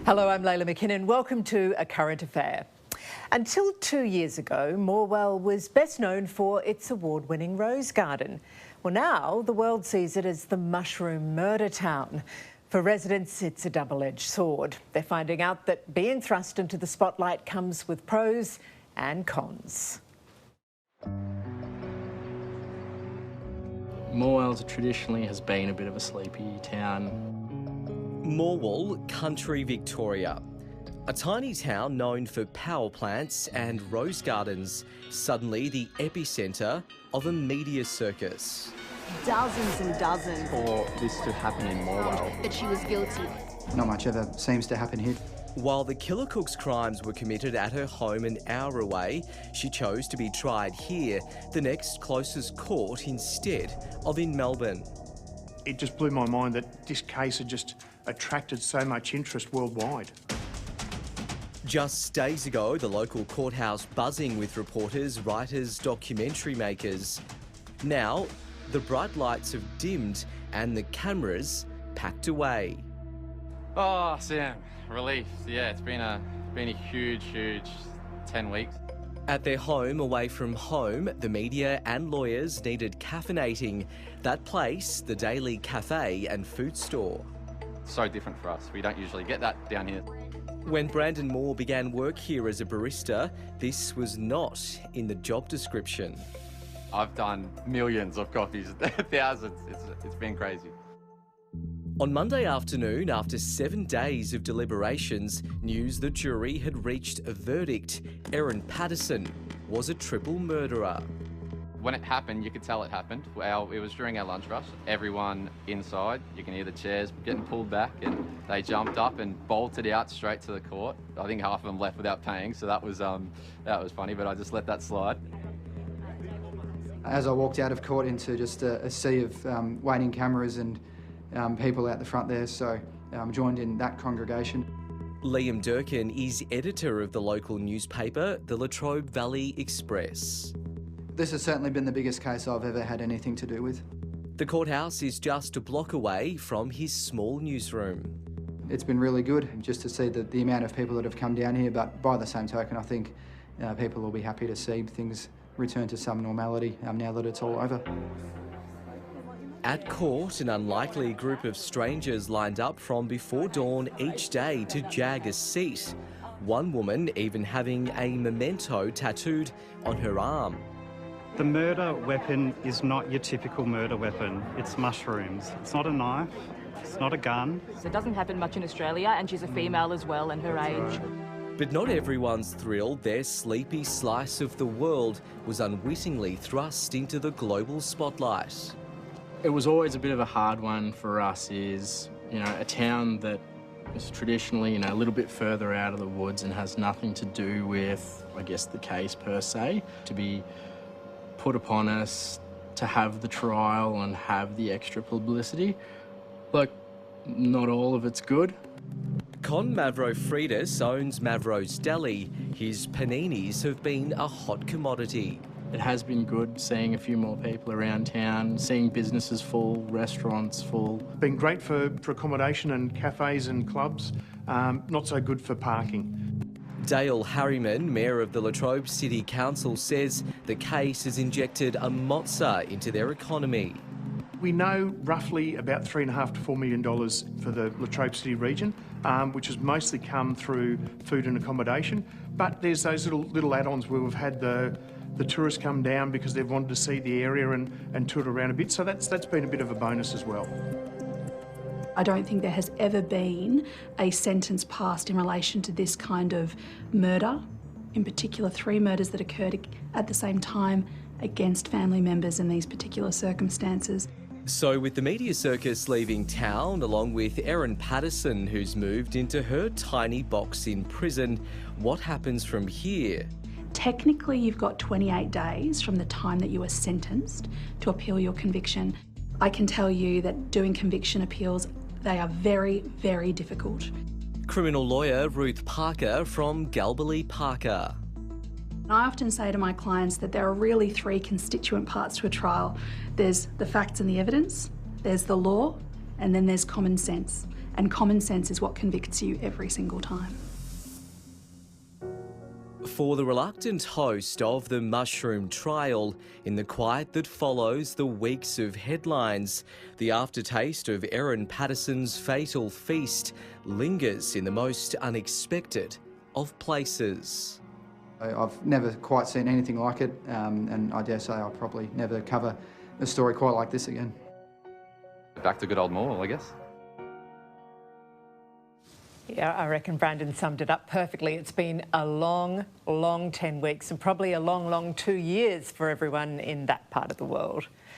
Hello, I'm Layla McKinnon. Welcome to A Current Affair. Until 2 years ago, Morwell was best known for its award-winning rose garden. Well, now the world sees it as the mushroom murder town. For residents, it's a double-edged sword. They're finding out that being thrust into the spotlight comes with pros and cons. Morwell traditionally has been a bit of a sleepy town. Morwell, country Victoria. A tiny town known for power plants and rose gardens, suddenly the epicentre of a media circus. Dozens and dozens. For this to happen in Morwell. That she was guilty. Not much ever seems to happen here. While the killer cook's crimes were committed at her home an hour away, she chose to be tried here, the next closest court instead of in Melbourne. It just blew my mind that this case had just attracted so much interest worldwide. Just days ago, the local courthouse buzzing with reporters, writers, documentary makers. Now, the bright lights have dimmed and the cameras packed away. Oh, Sam, relief. Yeah, it's been a huge 10 weeks. At their home, away from home, the media and lawyers needed caffeinating. That place, the Daily Cafe and Food Store. So different for us. We don't usually get that down here. When Brandon Moore began work here as a barista, this was not in the job description. I've done millions of coffees, thousands. It's been crazy. On Monday afternoon, after 7 days of deliberations, news the jury had reached a verdict. Erin Patterson was a triple murderer. When it happened, you could tell it happened. It was during our lunch rush. Everyone inside, you can hear the chairs getting pulled back, and they jumped up and bolted out straight to the court. I think half of them left without paying, so that was funny, but I just let that slide. As I walked out of court into just a sea of waiting cameras and people out the front there, so joined in that congregation. Liam Durkin is editor of the local newspaper, the Latrobe Valley Express. This has certainly been the biggest case I've ever had anything to do with. The courthouse is just a block away from his small newsroom. It's been really good just to see the amount of people that have come down here, but by the same token, I think people will be happy to see things return to some normality now that it's all over. At court, an unlikely group of strangers lined up from before dawn each day to jag a seat. One woman even having a memento tattooed on her arm. The murder weapon is not your typical murder weapon. It's mushrooms. It's not a knife. It's not a gun. It doesn't happen much in Australia, and she's a female as well, and her age. But not everyone's thrilled their sleepy slice of the world was unwittingly thrust into the global spotlight. It was always a bit of a hard one for us, is, a town that is traditionally, a little bit further out of the woods and has nothing to do with, I guess, the case per se, to be put upon us to have the trial and have the extra publicity. Like, not all of it's good. Con Mavro-Freitas owns Mavro's Deli. His paninis have been a hot commodity. It has been good seeing a few more people around town, seeing businesses full, restaurants full. Been great for accommodation and cafes and clubs, not so good for parking. Dale Harriman, Mayor of the Latrobe City Council, says the case has injected a mozza into their economy. We know roughly about $3.5 to $4 million for the Latrobe City region, which has mostly come through food and accommodation. But there's those little add-ons where we've had the tourists come down because they've wanted to see the area and tour it around a bit. So that's been a bit of a bonus as well. I don't think there has ever been a sentence passed in relation to this kind of murder, in particular 3 murders that occurred at the same time against family members in these particular circumstances. So with the media circus leaving town, along with Erin Patterson, who's moved into her tiny box in prison, what happens from here? Technically, you've got 28 days from the time that you were sentenced to appeal your conviction. I can tell you that doing conviction appeals, they are very, very difficult. Criminal lawyer Ruth Parker from Galbally Parker. I often say to my clients that there are really 3 constituent parts to a trial. There's the facts and the evidence, there's the law, and then there's common sense. and common sense is what convicts you every single time. For the reluctant host of the mushroom trial, in the quiet that follows the weeks of headlines, the aftertaste of Erin Patterson's fatal feast lingers in the most unexpected of places. I've never quite seen anything like it, and I dare say I'll probably never cover a story quite like this again. Back to good old Morwell, I guess. Yeah, I reckon Brandon summed it up perfectly. It's been a long, long 10 weeks and probably a long, long 2 years for everyone in that part of the world.